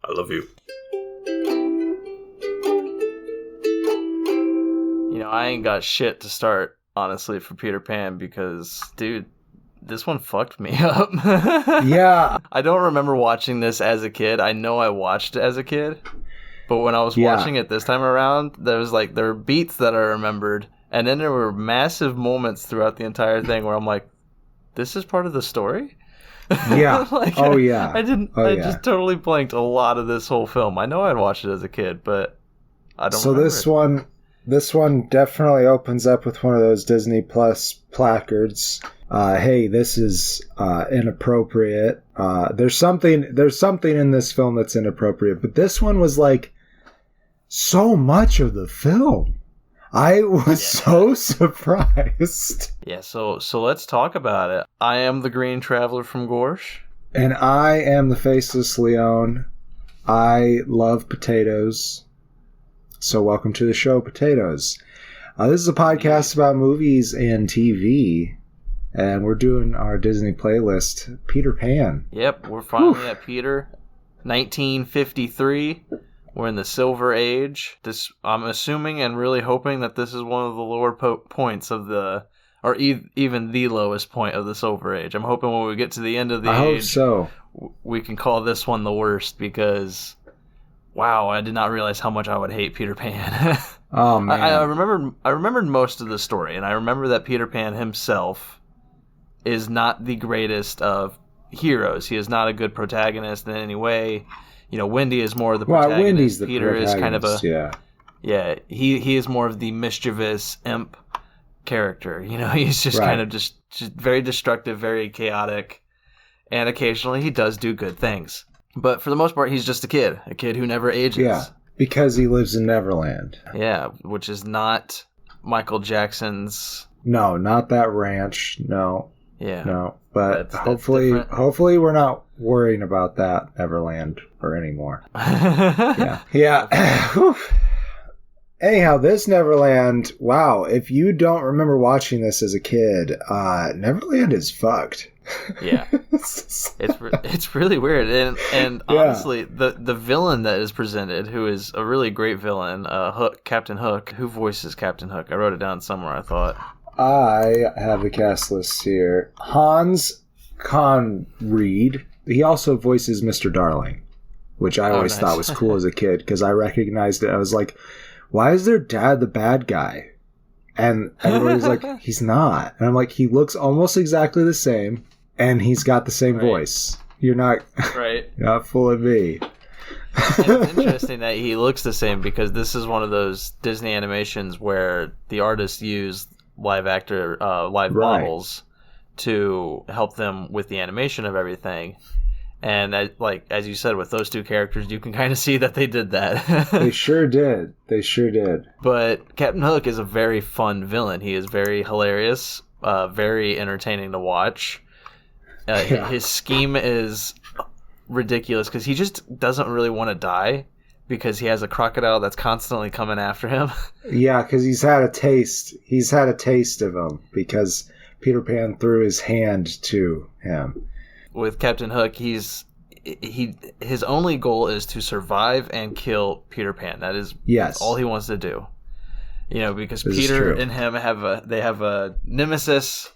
I love you. You know, I ain't got shit to start, honestly, for Peter Pan because, dude, this one fucked me up. Yeah. I don't remember watching this as a kid. I know I watched it as a kid, but when I was watching it this time around, there were beats that I remembered, and then there were massive moments throughout the entire thing where I'm like, this is part of the story? Yeah. I just totally blanked a lot of this whole film. I know I'd watched it as a kid, but I don't remember This one definitely opens up with one of those Disney Plus placards. Hey, this is inappropriate. There's something in this film that's inappropriate, but this one was like so much of the film. I was so surprised. Yeah, so let's talk about it. I am the Green Traveler from Gorsh. And I am the Faceless Leon. I love potatoes. So welcome to the show, Potatoes. This is a podcast about movies and TV, and we're doing our Disney playlist, Peter Pan. Yep, we're finally at Peter. 1953. We're in the Silver Age. I'm assuming and really hoping that this is one of the lower points of even the lowest point of the Silver Age. I'm hoping when we get to the end of the age, hope so. We can call this one the worst because... Wow, I did not realize how much I would hate Peter Pan. Oh man! I remembered most of the story, and I remember that Peter Pan himself is not the greatest of heroes. He is not a good protagonist in any way. You know, Wendy is more of the protagonist. Wendy's the Peter protagonist, is kind of a yeah. He is more of the mischievous imp character. You know, he's just kind of just very destructive, very chaotic, and occasionally he does do good things. But for the most part, he's just a kid who never ages. Yeah, because he lives in Neverland. Yeah, which is not Michael Jackson's... No, not that ranch. No. Yeah. No, but that's hopefully we're not worrying about that Neverland or anymore. Yeah. Anyhow, this Neverland, wow, if you don't remember watching this as a kid, Neverland is fucked. Yeah. It's really weird. And honestly, the villain that is presented, who is a really great villain, Hook, Captain Hook. Who voices Captain Hook? I wrote it down somewhere, I thought. I have the cast list here. Hans Conried. He also voices Mr. Darling, which I always thought was cool as a kid because I recognized it. I was like, why is their dad the bad guy? And everybody's like, he's not. And I'm like, he looks almost exactly the same, and he's got the same voice. You're not right. You're not fooling me. And it's interesting that he looks the same because this is one of those Disney animations where the artists use live models to help them with the animation of everything. And as you said, with those two characters, you can kind of see that they did that. They sure did. But Captain Hook is a very fun villain. He is very hilarious, very entertaining to watch. His scheme is ridiculous because he just doesn't really want to die because he has a crocodile that's constantly coming after him. Yeah, because he's had a taste. He's had a taste of him because Peter Pan threw his hand to him. With Captain Hook, his only goal is to survive and kill Peter Pan. That is all he wants to do. You know, because Peter and him have a nemesis.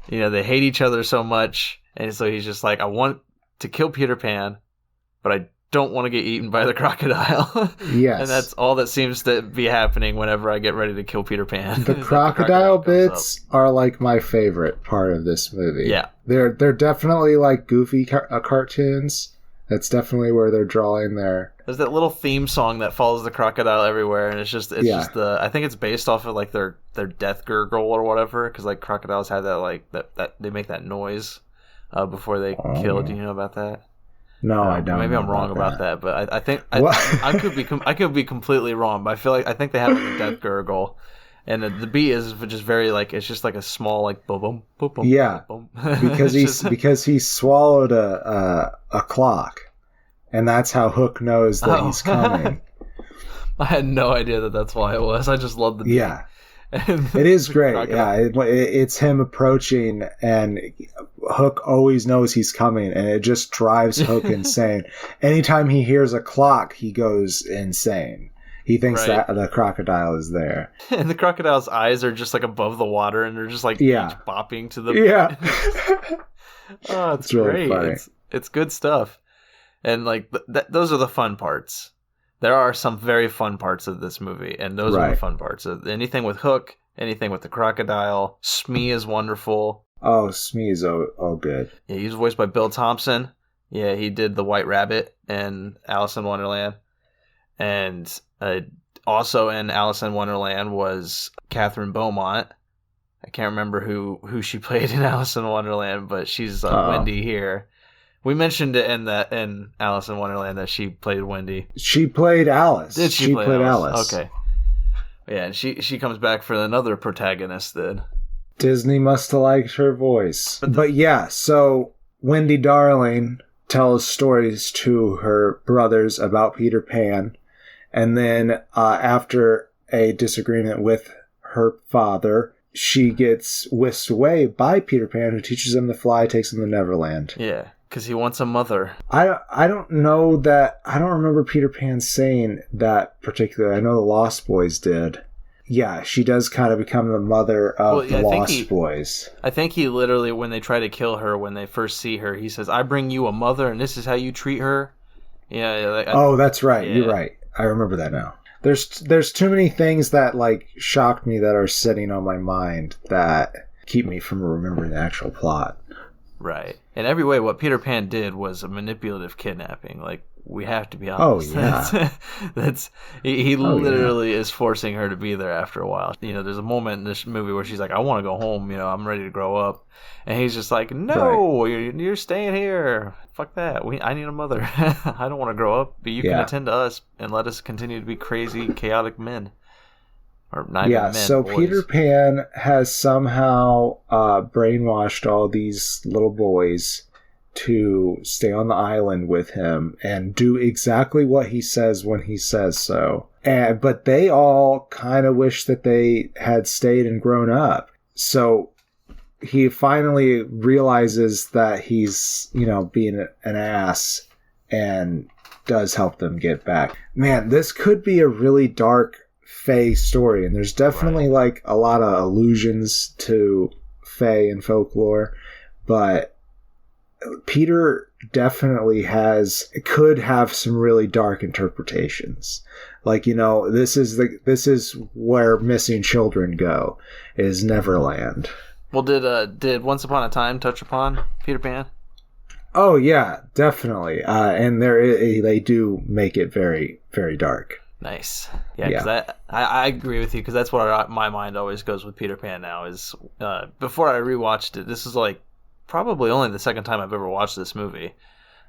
You know, they hate each other so much, and so he's just like, I want to kill Peter Pan, but I don't want to get eaten by the crocodile. Yes. And that's all that seems to be happening whenever I get ready to kill Peter Pan. The crocodile bits are like my favorite part of this movie. Yeah. They're definitely like goofy cartoons. That's definitely where they're drawing their... There's that little theme song that follows the crocodile everywhere, and it's just I think it's based off of like their death gurgle or whatever, because like crocodiles have that like that they make that noise before they kill. Do you know about that? No, I don't. Maybe I'm wrong about that, but I think I could be completely wrong. But I think they have like a death gurgle, and the beat is just very like it's just like a small like boom boom boom boom. Yeah, boom. because he swallowed a clock, and that's how Hook knows that he's coming. I had no idea that's why it was. I just loved the beat. Yeah. It is great. Yeah, it's him approaching, and Hook always knows he's coming, and it just drives Hook insane. Anytime he hears a clock, he goes insane. He thinks that the crocodile is there. And the crocodile's eyes are just like above the water, and they're just like bopping to the... Yeah. Oh, it's really great. Funny. It's good stuff. And like those are the fun parts. There are some very fun parts of this movie, and those are the fun parts. Anything with Hook, anything with the crocodile. Smee is wonderful. Oh, Smee is oh good. Yeah, he's voiced by Bill Thompson. Yeah, he did the White Rabbit in Alice in Wonderland. And also in Alice in Wonderland was Catherine Beaumont. I can't remember who she played in Alice in Wonderland, but she's Wendy here. We mentioned it in Alice in Wonderland that she played Wendy. She played Alice. Did she play Alice? Okay. Yeah, and she comes back for another protagonist then. Disney must have liked her voice. But yeah, so Wendy Darling tells stories to her brothers about Peter Pan. And then after a disagreement with her father, she gets whisked away by Peter Pan, who teaches him to fly, takes him to Neverland. Yeah, because he wants a mother. I don't know that... I don't remember Peter Pan saying that particularly. I know the Lost Boys did. Yeah, she does kind of become the mother of the Lost Boys. I think he literally, when they try to kill her, when they first see her, he says, "I bring you a mother, and this is how you treat her." Yeah. That's right. Yeah. You're right. I remember that now. There's too many things that like shocked me that are sitting on my mind that keep me from remembering the actual plot. Right. In every way, what Peter Pan did was a manipulative kidnapping. Like, we have to be honest. Oh, yeah. He literally is forcing her to be there after a while. There's a moment in this movie where she's like, "I want to go home. I'm ready to grow up." And he's just like, "No, you're staying here. Fuck that. I need a mother. I don't want to grow up, but you can attend to us and let us continue to be crazy, chaotic men." Or not even men, so boys. Peter Pan has somehow brainwashed all these little boys to stay on the island with him and do exactly what he says when he says so. But they all kind of wish that they had stayed and grown up. So he finally realizes that he's, being an ass and does help them get back. Man, this could be a really dark Fae story, and there's definitely like a lot of allusions to Fae and folklore, but Peter definitely could have some really dark interpretations. Like, this is where missing children go, is Neverland. Well, did Once Upon a Time touch upon Peter Pan? Oh yeah, definitely. And they do make it very, very dark. Nice. Yeah, because I agree with you, because that's what my mind always goes with Peter Pan now is, before I rewatched it, this is like probably only the second time I've ever watched this movie.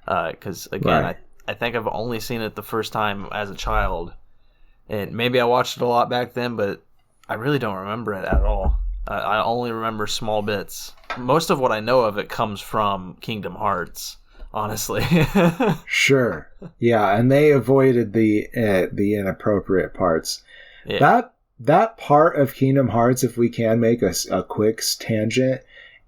Because, again, I think I've only seen it the first time as a child. And maybe I watched it a lot back then, but I really don't remember it at all. I only remember small bits. Most of what I know of it comes from Kingdom Hearts, honestly. Sure. Yeah, and they avoided the inappropriate parts. Yeah. That part of Kingdom Hearts, if we can make a quick tangent,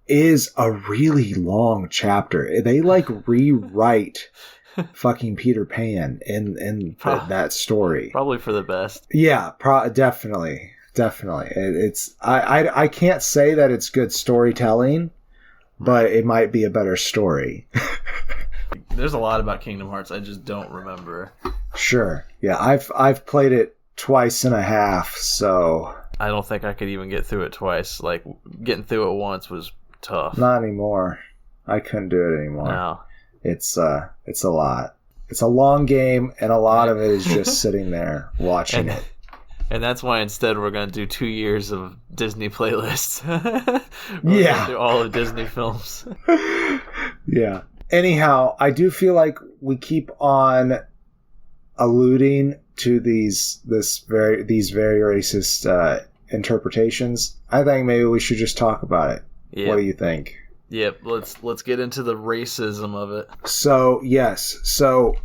is a really long chapter. They like rewrite fucking Peter Pan in that story. Probably for the best. Yeah, definitely. It's I can't say that it's good storytelling, but it might be a better story. There's a lot about Kingdom Hearts I just don't remember. Sure. Yeah, I've played it twice and a half, so I don't think I could even get through it twice. Like, getting through it once was tough. Not anymore. I couldn't do it anymore. No. It's a lot. It's a long game, and a lot of it is just sitting there watching it. And that's why instead we're going to do 2 years of Disney playlists. Yeah. Do all the Disney films. Yeah. Anyhow, I do feel like we keep on alluding to these very racist interpretations. I think maybe we should just talk about it. Yep. What do you think? Yep. Let's get into the racism of it. So yes. So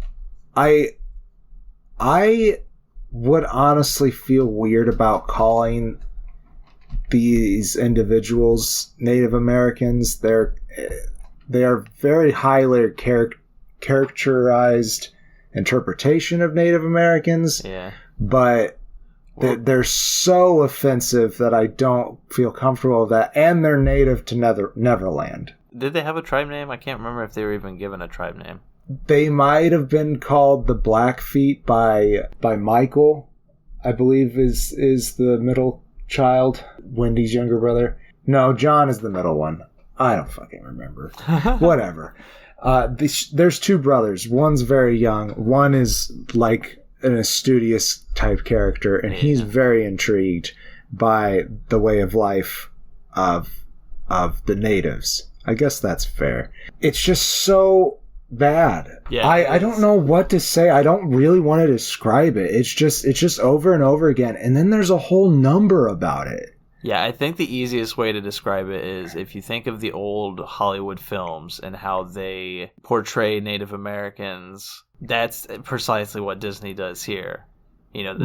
I would honestly feel weird about calling these individuals, Native Americans, they are very highly characterized interpretation of Native Americans. Yeah. But they're so offensive that I don't feel comfortable with that. And they're native to Neverland. Did they have a tribe name? I can't remember if they were even given a tribe name. They might have been called the Blackfeet by Michael, I believe is the middle child, Wendy's younger brother. No, John is the middle one. I don't fucking remember. Whatever. There's two brothers. One's very young. One is like an studious type character, and he's very intrigued by the way of life of the natives. I guess that's fair. It's just so bad. Yeah, I don't know what to say. I don't really want to describe it. It's just over and over again, and then there's a whole number about it. Yeah, I think the easiest way to describe it is if you think of the old Hollywood films and how they portray Native Americans, that's precisely what Disney does here. You know,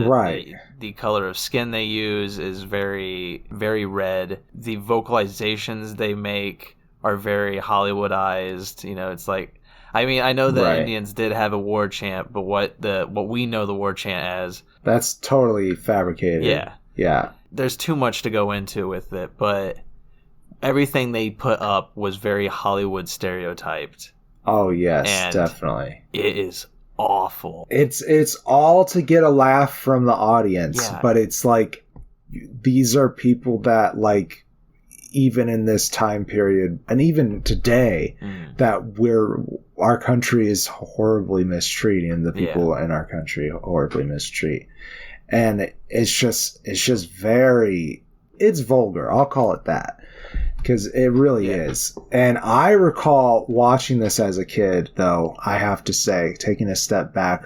the color of skin they use is very, very red. The vocalizations they make are very Hollywoodized. You know, it's like, I mean, I know the Indians did have a war chant, but what we know the war chant as, that's totally fabricated. Yeah. Yeah. There's too much to go into with it, but everything they put up was very Hollywood stereotyped. Oh yes, and definitely. It is awful. It's all to get a laugh from the audience, but it's like these are people that, like, even in this time period and even today, that our country is horribly mistreating the people in our country horribly mistreat. And it's just very, it's vulgar. I'll call it that, because it really is. And I recall watching this as a kid, though, I have to say, taking a step back,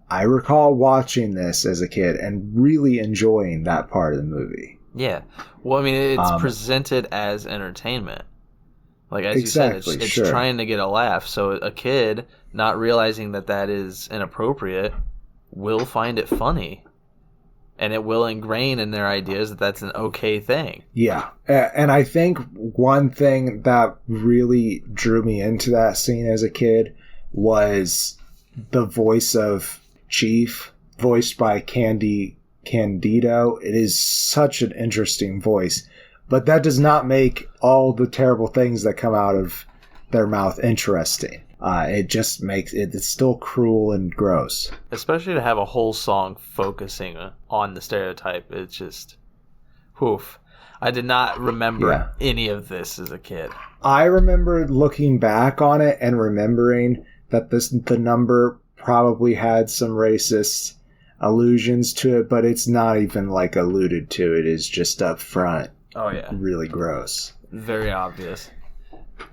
I recall watching this as a kid and really enjoying that part of the movie. Yeah. Well, I mean, it's presented as entertainment. Like, as you said, it's trying to get a laugh. So a kid, not realizing that is inappropriate, will find it funny. And it will ingrain in their ideas that that's an okay thing. Yeah. And I think one thing that really drew me into that scene as a kid was the voice of Chief, voiced by Candido. It is such an interesting voice. But that does not make all the terrible things that come out of their mouth interesting. It just makes it's still cruel and gross. Especially to have a whole song focusing on the stereotype. It's just, woof. I did not remember any of this as a kid. I remember looking back on it and remembering that the number probably had some racist allusions to it, but it's not even like alluded to. It is just up front. Oh yeah, really gross. Very obvious.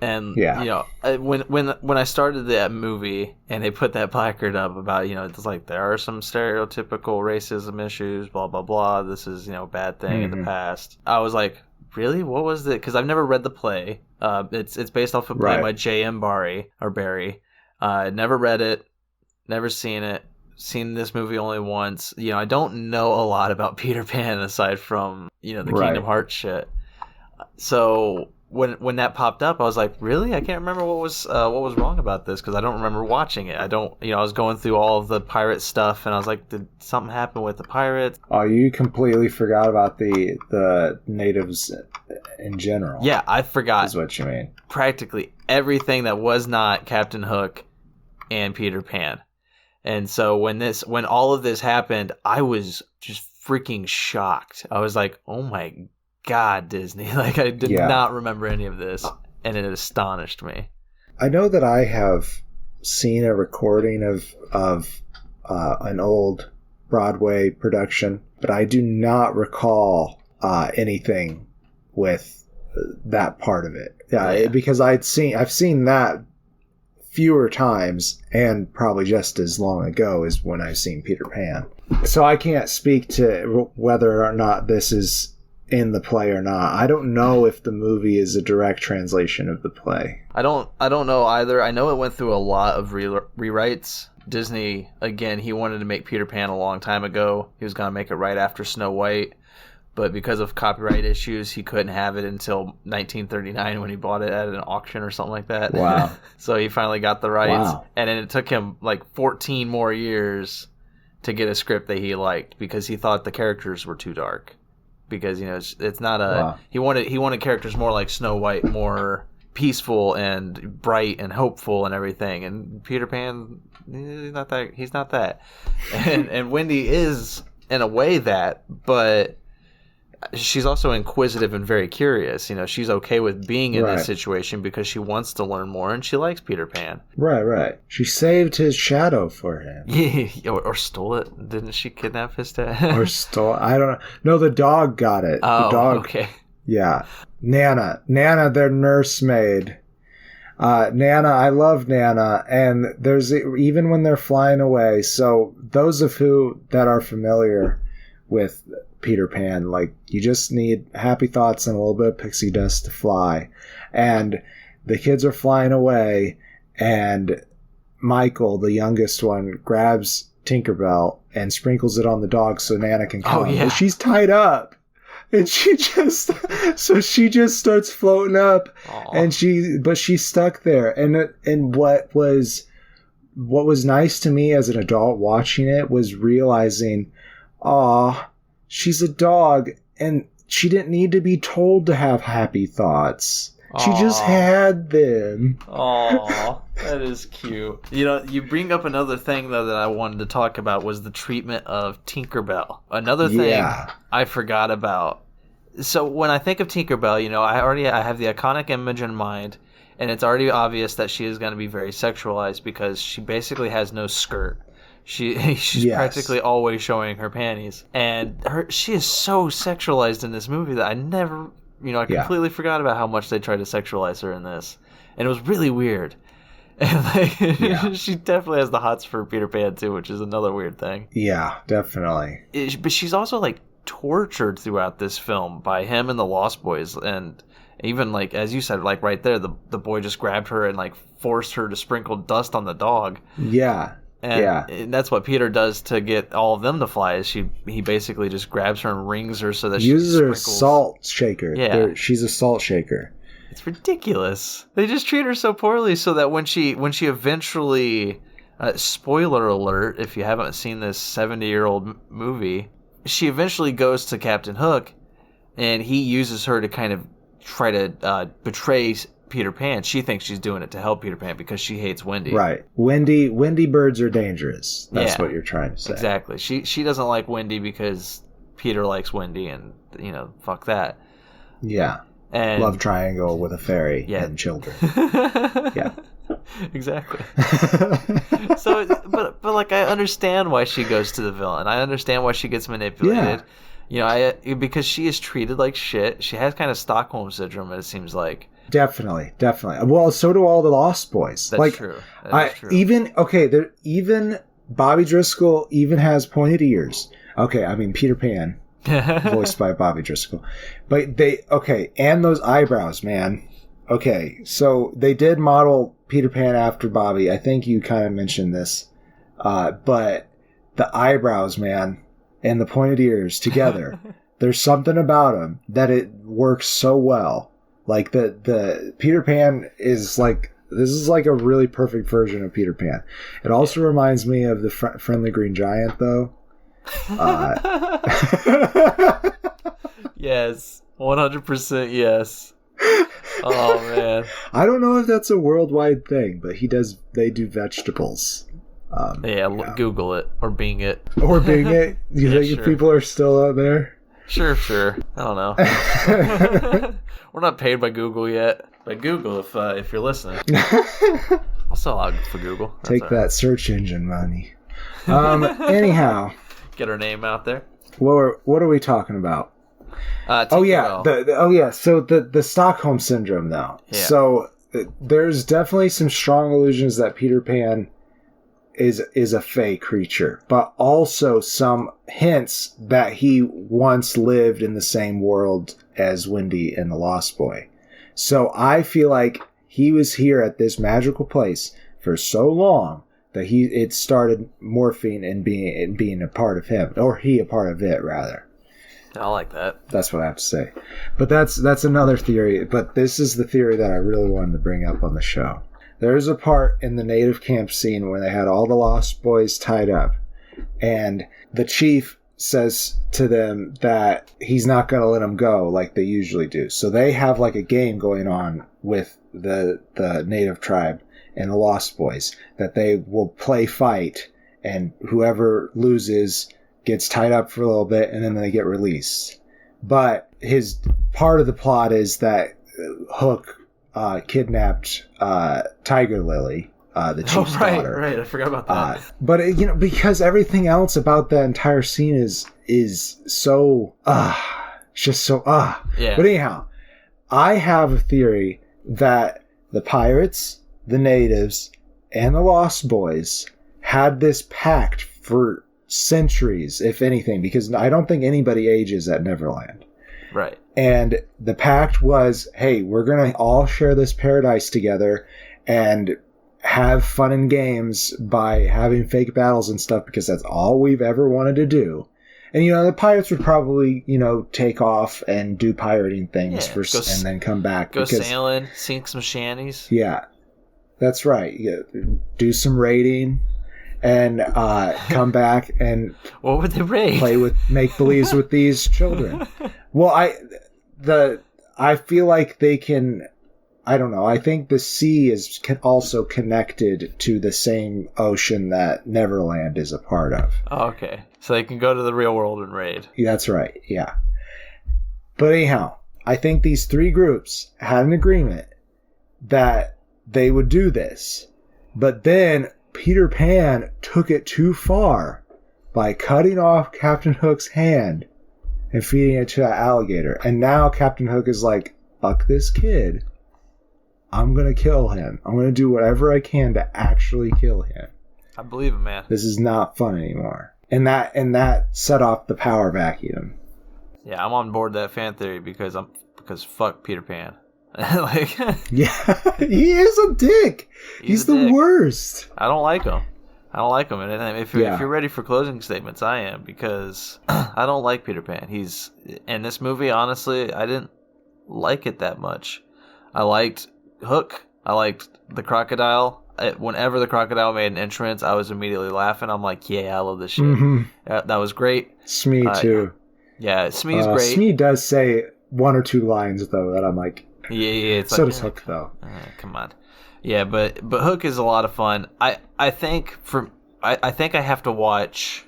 And you know, when I started that movie and they put that placard up about, you know, it's like there are some stereotypical racism issues, blah blah blah. This is, you know, a bad thing in the past. I was like, really? What was it? Because I've never read the play. It's based off a play by J.M. Barrie. Never read it, never seen it. Seen this movie only once. You know, I don't know a lot about Peter Pan aside from, you know, the Kingdom Hearts shit. So when that popped up, I was like, really? I can't remember what was wrong about this, because I don't remember watching it. I was going through all of the pirate stuff, and I was like, did something happen with the pirates? Oh, you completely forgot about the natives in general. Yeah, I forgot. Is what you mean. Practically everything that was not Captain Hook and Peter Pan. And so when all of this happened, I was just freaking shocked. I was like, oh my God, Disney. Like, I did not remember any of this, and it astonished me. I know that I have seen a recording of an old Broadway production, but I do not recall anything with that part of it. Because I've seen that fewer times, and probably just as long ago as when I've seen Peter Pan. So I can't speak to whether or not this is in the play or not. I don't know if the movie is a direct translation of the play. I don't know either. I know it went through a lot of rewrites. Disney, again, he wanted to make Peter Pan a long time ago. He was going to make it right after Snow White. but because of copyright issues, he couldn't have it until 1939 when he bought it at an auction or something like that. Wow. So he finally got the rights. Wow. And then it took him like 14 more years to get a script that he liked because he thought the characters were too dark. Because, you know, it's not a... Wow. He wanted characters more like Snow White, more peaceful and bright and hopeful and everything. And Peter Pan, he's not that. And Wendy is, in a way, that, but... she's also inquisitive and very curious. You know, she's okay with being in this situation because she wants to learn more and she likes Peter Pan. Right. She saved his shadow for him. Yeah, or stole it. Didn't she kidnap his dad? Or stole... I don't know. No, the dog got it. Oh, the dog, okay. Yeah. Nana, their nursemaid. Nana, I love Nana. And there's... even when they're flying away, so those of who that are familiar with... Peter Pan, like, you just need happy thoughts and a little bit of pixie dust to fly. And the kids are flying away, and Michael, the youngest one, grabs Tinkerbell and sprinkles it on the dog so Nana can come. Oh, yeah. But she's tied up. And she just starts floating up. Aww. But she's stuck there. And what was nice to me as an adult watching it was realizing, she's a dog, and she didn't need to be told to have happy thoughts. Aww. She just had them. Aw, that is cute. You know, you bring up another thing, though, that I wanted to talk about was the treatment of Tinkerbell. Another thing I forgot about. So when I think of Tinkerbell, you know, I have the iconic image in mind, and it's already obvious that she is going to be very sexualized because she basically has no skirt. She's practically always showing her panties, and she is so sexualized in this movie that I never, I completely forgot about how much they tried to sexualize her in this, and it was really weird. And she definitely has the hots for Peter Pan too, which is another weird thing. Yeah, definitely. But she's also like tortured throughout this film by him and the Lost Boys, and even like as you said, like right there, the boy just grabbed her and like forced her to sprinkle dust on the dog. Yeah. And that's what Peter does to get all of them to fly. Is he basically just grabs her and rings her so that she uses sprinkles. Her salt shaker. Yeah, she's a salt shaker. It's ridiculous. They just treat her so poorly, so that when she eventually, spoiler alert, if you haven't seen this 70-year-old movie, she eventually goes to Captain Hook, and he uses her to kind of try to betray Peter Pan. She thinks she's doing it to help Peter Pan because she hates Wendy. Right. Wendy birds are dangerous. That's what you're trying to say. Exactly. She doesn't like Wendy because Peter likes Wendy, and fuck that. Yeah. And love triangle with a fairy and children. Yeah. Exactly. So, but like I understand why she goes to the villain. I understand why she gets manipulated. Yeah. Because she is treated like shit. She has kind of Stockholm syndrome, it seems like. Definitely. Well, so do all the Lost Boys. That's true. That is true. Even Bobby Driscoll even has pointed ears. Okay, I mean Peter Pan, voiced by Bobby Driscoll, but and those eyebrows, man. Okay, so they did model Peter Pan after Bobby. I think you kind of mentioned this, but the eyebrows, man, and the pointed ears together. There's something about them that it works so well. Like the Peter Pan is like, this is like a really perfect version of Peter Pan. It also reminds me of the Friendly Green Giant, though. Yes, 100% yes. Oh man, I don't know if that's a worldwide thing, but they do vegetables. Google it or Bing it. You think people are still out there? Sure. I don't know. We're not paid by Google yet. By Google, if you're listening. I'll sell out for Google. That's Take that search engine money. Anyhow. Get our name out there. What are we talking about? So the Stockholm Syndrome, though. Yeah. So there's definitely some strong illusions that Peter Pan is a fey creature, but also some hints that he once lived in the same world as Wendy and the Lost Boy. So I feel like he was here at this magical place for so long that it started morphing and being a part of him, or he a part of it rather. I like that. That's what I have to say. But that's another theory. But this is the theory that I really wanted to bring up on the show. There's a part in the native camp scene where they had all the Lost Boys tied up, and the chief says to them that he's not going to let them go like they usually do. So they have like a game going on with the native tribe and the Lost Boys that they will play fight, and whoever loses gets tied up for a little bit, and then they get released. But his part of the plot is that Hook kidnapped Tiger Lily, the chief's daughter. Right, I forgot about that. But because everything else about that entire scene is so just so Yeah. But anyhow, I have a theory that the pirates, the natives, and the Lost Boys had this pact for centuries, if anything, because I don't think anybody ages at Neverland. Right. And the pact was, hey, we're going to all share this paradise together and have fun and games by having fake battles and stuff, because that's all we've ever wanted to do. And, the pirates would probably, take off and do pirating things and then come back. Go sailing, sink some shanties. Yeah, that's right. Do some raiding. And come back and what would they raid? Play with make-believes with these children. Well, I feel like they can. I don't know. I think the sea is also connected to the same ocean that Neverland is a part of. Oh, okay, so they can go to the real world and raid. That's right. Yeah. But anyhow, I think these three groups had an agreement that they would do this, but then Peter Pan took it too far by cutting off Captain Hook's hand and feeding it to that alligator. And now Captain Hook is like, fuck this kid. I'm going to kill him. I'm going to do whatever I can to actually kill him. I believe him, man. This is not fun anymore. And that set off the power vacuum. Yeah, I'm on board that fan theory because fuck Peter Pan. Yeah, he is a dick. He's the worst. I don't like him. And if you're ready for closing statements, I am, because I don't like Peter Pan. He's in this movie. Honestly, I didn't like it that much. I liked Hook. I liked the crocodile. Whenever the crocodile made an entrance, I was immediately laughing. I'm like, yeah, I love this shit. Mm-hmm. That was great. Smee too. Yeah, Smee's great. Smee does say one or two lines though that I'm like. Yeah. It's so does Hook, though. Come on. Yeah, but Hook is a lot of fun. I think I have to watch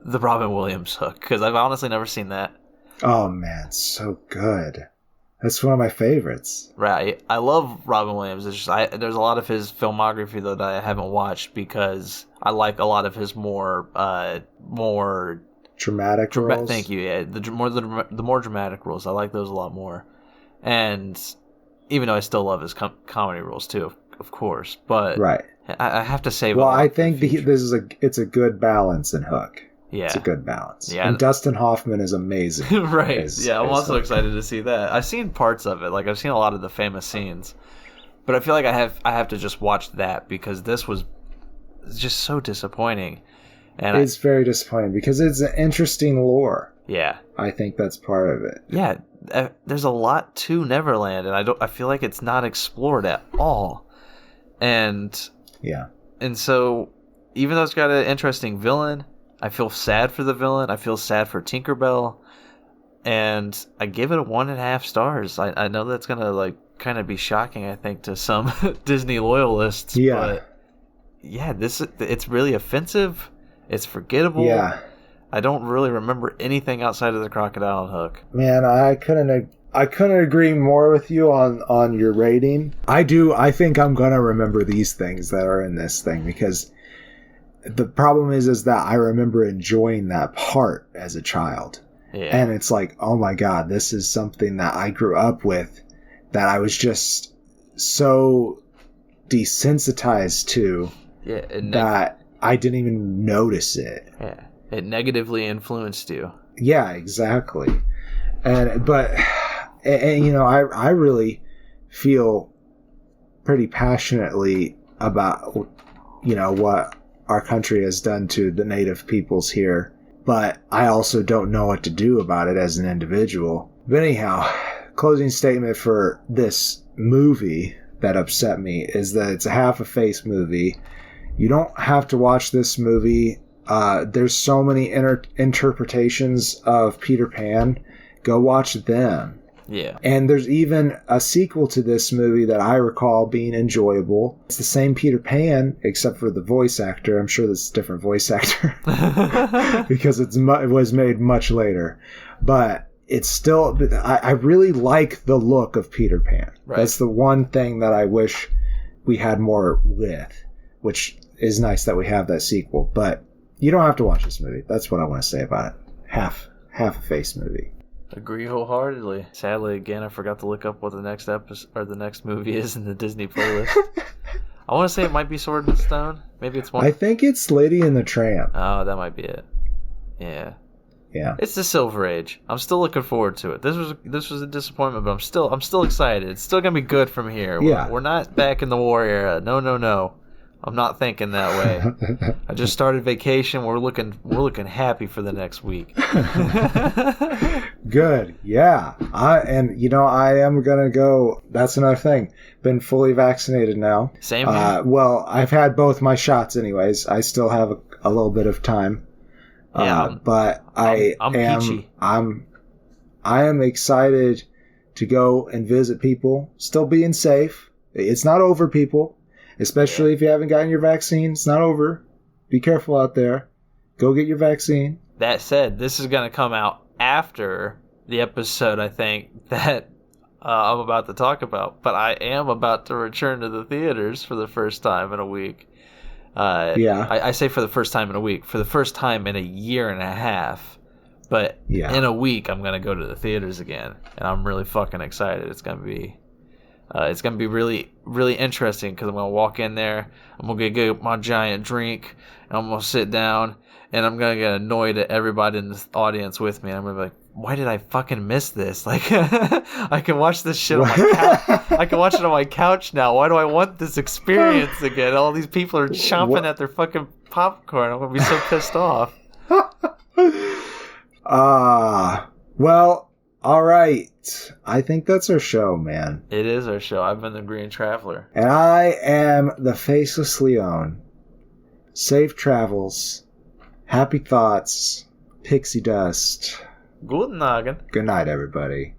the Robin Williams Hook, because I've honestly never seen that. Oh man, so good. That's one of my favorites. Right. I love Robin Williams. It's just there's a lot of his filmography though that I haven't watched, because I like a lot of his more dramatic roles. Thank you. Yeah, the more dramatic roles. I like those a lot more. And even though I still love his comedy roles too, of course, but right. I have to say, well, I think it's a good balance in Hook. Yeah, it's a good balance. Yeah, and Dustin Hoffman is amazing. Right. I'm also excited to see that. I've seen parts of it. Like, I've seen a lot of the famous scenes, but I feel like I have to just watch that, because this was just so disappointing. And it's very disappointing because it's an interesting lore. Yeah, I think that's part of it. Yeah. There's a lot to Neverland, and I feel like it's not explored at all. And so even though it's got an interesting villain, I feel sad for the villain. I feel sad for Tinkerbell, and I give it a 1.5 stars. I know that's gonna kind of be shocking, I think, to some Disney loyalists. Yeah, but yeah, it's really offensive. It's forgettable. Yeah. I don't really remember anything outside of the crocodile and Hook. Man, I couldn't agree more with you on your rating. I think I'm gonna remember these things that are in this thing, because the problem is that I remember enjoying that part as a child. Yeah. And it's like, oh my God, this is something that I grew up with, that I was just so desensitized to that I didn't even notice it. Yeah. It negatively influenced you. Yeah, exactly. But I really feel pretty passionately about, what our country has done to the native peoples here. but I also don't know what to do about it as an individual. But anyhow, closing statement for this movie that upset me is that it's a half a face movie. You don't have to watch this movie. There's so many interpretations of Peter Pan. Go watch them. Yeah. And there's even a sequel to this movie that I recall being enjoyable. It's the same Peter Pan, except for the voice actor. I'm sure that's a different voice actor because it was made much later. But it's still, I really like the look of Peter Pan. Right. That's the one thing that I wish we had more with, which is nice that we have that sequel. But you don't have to watch this movie. That's what I want to say about it. Half a face movie. Agree wholeheartedly. Sadly, again, I forgot to look up what the next episode or the next movie is in the Disney playlist. I want to say it might be Sword and Stone. Maybe it's one. I think it's Lady and the Tramp. Oh, that might be it. Yeah. Yeah. It's the Silver Age. I'm still looking forward to it. This was a disappointment, but I'm still excited. It's still gonna be good from here. Yeah. We're not back in the war era. No. I'm not thinking that way. I just started vacation. We're looking happy for the next week. Good. Yeah. I am gonna go. That's another thing. Been fully vaccinated now. Same here. Well, I've had both my shots anyways. I still have a little bit of time. Yeah. But I'm peachy. I am excited to go and visit people. Still being safe. It's not over, people. Especially if you haven't gotten your vaccine. It's not over. Be careful out there. Go get your vaccine. That said, this is going to come out after the episode, I think, that I'm about to talk about. But I am about to return to the theaters for the first time in a week. I say for the first time in a week. For the first time in a year and a half. But in a week, I'm going to go to the theaters again. And I'm really fucking excited. It's going to be really, really interesting because I'm going to walk in there, I'm going to get my giant drink, and I'm going to sit down, and I'm going to get annoyed at everybody in the audience with me. And I'm going to be like, why did I fucking miss this? Like, I can watch this shit on my couch. I can watch it on my couch now. Why do I want this experience again? All these people are chomping at their fucking popcorn. I'm going to be so pissed off. Well... All right. I think that's our show, man. It is our show. I've been the Green Traveler. And I am the Faceless Leon. Safe travels. Happy thoughts. Pixie dust. Guten Abend. Good night, everybody.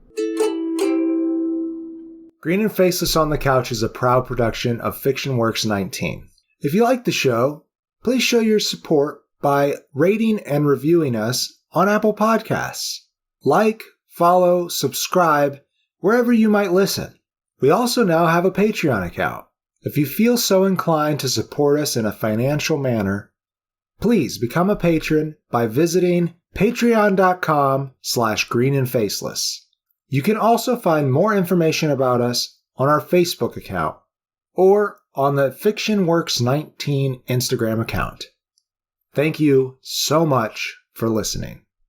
Green and Faceless on the Couch is a proud production of Fiction Works 19. If you like the show, please show your support by rating and reviewing us on Apple Podcasts. Like, follow, subscribe, wherever you might listen. We also now have a Patreon account. If you feel so inclined to support us in a financial manner, please become a patron by visiting patreon.com/greenandfaceless. You can also find more information about us on our Facebook account or on the FictionWorks19 Instagram account. Thank you so much for listening.